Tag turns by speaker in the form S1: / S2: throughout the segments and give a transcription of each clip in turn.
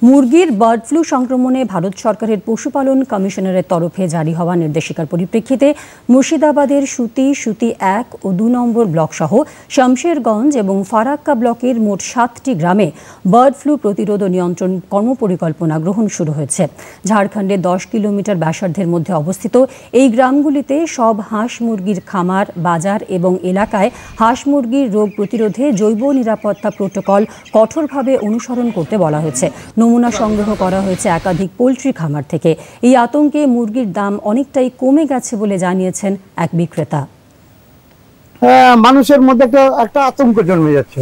S1: মুরগির bird flu সংক্রমণে ভারত সরকারের পশুপালন কমিশনারের তরফে জারি হওয়া নির্দেশিকার পরিপ্রেক্ষিতে মুর্শিদাবাদের সুতি 1 ও 2 নম্বর ব্লক সহ শমশেরগঞ্জ এবং ফারাক্কা ব্লকের মোট 7টি গ্রামে বার্ড ফ্লু প্রতিরোধ ও নিয়ন্ত্রণ কর্মপরিকল্পনা গ্রহণ শুরু হয়েছে। ঝাড়খণ্ডে 10 কিলোমিটার ব্যাসার্ধের মধ্যে অবস্থিত এই গ্রামগুলিতে সব হাঁস মুরগির খামার, বাজার এবং এলাকায় হাঁস মুরগির রোগ প্রতিরোধে জৈব নিরাপত্তা প্রোটোকল কঠোরভাবে অনুসরণ করতে বলা হয়েছে। নমুনা সংগ্রহ করা হয়েছে একাধিক পোল্ট্রি খামার থেকে। এই আতঙ্কে মুরগির দাম অনেকটাই কমে গেছে বলে জানিয়েছেন এক বিক্রেতা।
S2: মানুষের মধ্যে একটা আতঙ্ক জন্মে যাচ্ছে।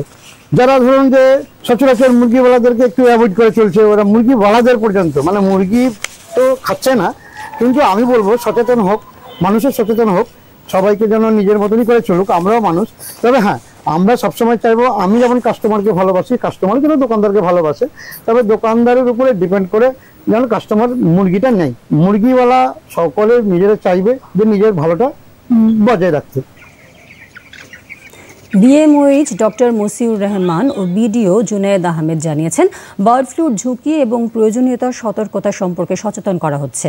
S2: যারা ধরুন যে সচরাচর মুরগিওয়ালাদেরকে একটু অ্যাভয়েড করে চলছে, ওরা মুরগিওয়ালাদের পর্যন্ত মানে মুরগি তো খাচ্ছে না, কিন্তু আমি বলবো সচেতন হোক, মানুষের সচেতন হোক, সবাইকে যেন নিজের মতনই করে চলুক। আমরাও মানুষ, তবে হ্যাঁ আমরা সবসময় চাইবো, আমি যেমন কাস্টমারকে ভালোবাসি, কাস্টমার যেন দোকানদারকে ভালোবাসে, তবে দোকানদারের উপরে ডিপেন্ড করে যেন কাস্টমার মুরগিটা নেয়। মুরগিওয়ালা সকলে নিজেরা চাইবে যে নিজের ভালোটা বজায় রাখতে।
S1: ডিএমওএইচ ডক্টর মসিউর রহমান ও বিডিও জুনায়েদ আহমেদ জানিয়েছেন, বার্ড ফ্লুর ঝুঁকি এবং প্রয়োজনীয়তা সতর্কতা সম্পর্কে সচেতন করা হচ্ছে।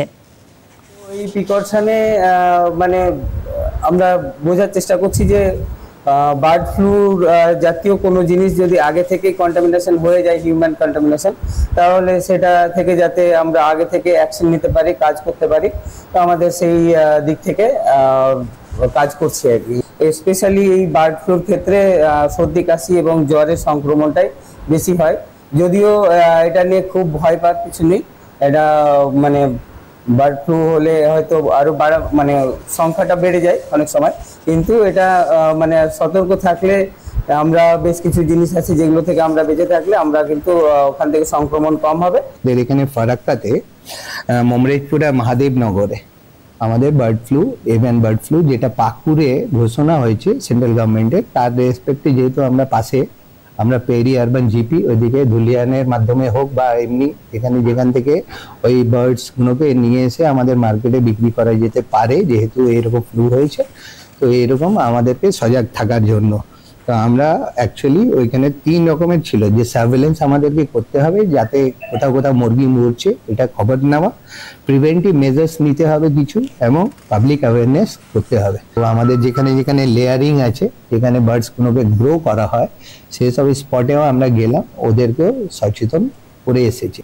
S3: এই প্রিকশনে মানে আমরা বোঝার চেষ্টা করছি যে বার্ড ফ্লু জাতীয় কোনো জিনিস যদি আগে থেকে কন্টামিনেশন হয়ে যায়, হিউম্যান কন্টামিনেশন, তাহলে সেটা থেকে যাতে আমরা আগে থেকে অ্যাকশন নিতে পারি, কাজ করতে পারি। তো আমাদের সেই দিক থেকে কাজ করছি আর কি। স্পেশালি এই বার্ড ফ্লুর ক্ষেত্রে সর্দি কাশি এবং জ্বরের সংক্রমণটাই বেশি হয়। যদিও এটা নিয়ে খুব ভয় পাওয়ার কিছু নেই, এটা মানে বার্ড ফ্লু হলে হয়তো আরো মানে সংখ্যাটা বেড়ে যায় অনেক সময়, কিন্তু এটা মানে সতর্ক থাকলে আমরা বেশ কিছু জিনিস আছে যেগুলো থেকে আমরা বেঁচে থাকলে আমরা কিন্তু ওখান থেকে সংক্রমণ কম হবে।
S4: এখানে ফারাক্কাতে মমরেজপুরা মহাদেবনগরে আমাদের bird flu, avian bird flu যেটা পাকুড়ে ঘোষণা হয়েছে সেন্ট্রাল গভর্নমেন্টের, তার রেসপেক্টে যেহেতু আমরা পাশে, আমরা পেরি আরবান জিপি ওইদিকে ধুলিয়ানের মাধ্যমে হোক বা এমনি এখানে যেখান থেকে ওই বার্ডস গুলোকে নিয়ে এসে আমাদের মার্কেটে বিক্রি করা যেতে পারে, যেহেতু এরকম ফ্লু হয়েছে। তো এরকম আমাদেরকে সজাগ থাকার জন্য তো আমরা অ্যাকচুয়ালি ওইখানে 3 রকমের ছিল যে সার্ভেলেন্স আমাদেরকে করতে হবে, যাতে কোথাও কোথাও মুরগি মরছে এটা খবর নেওয়া, প্রিভেন্টিভ মেজার্স নিতে হবে কিছু, এবং পাবলিক অ্যাওয়ারনেস করতে হবে। তো আমাদের যেখানে যেখানে লেয়ারিং আছে, যেখানে বার্ডসগুলোকে গ্রো করা হয়, সেসব স্পটেও আমরা গেলাম, ওদেরকেও সচেতন করে এসেছি।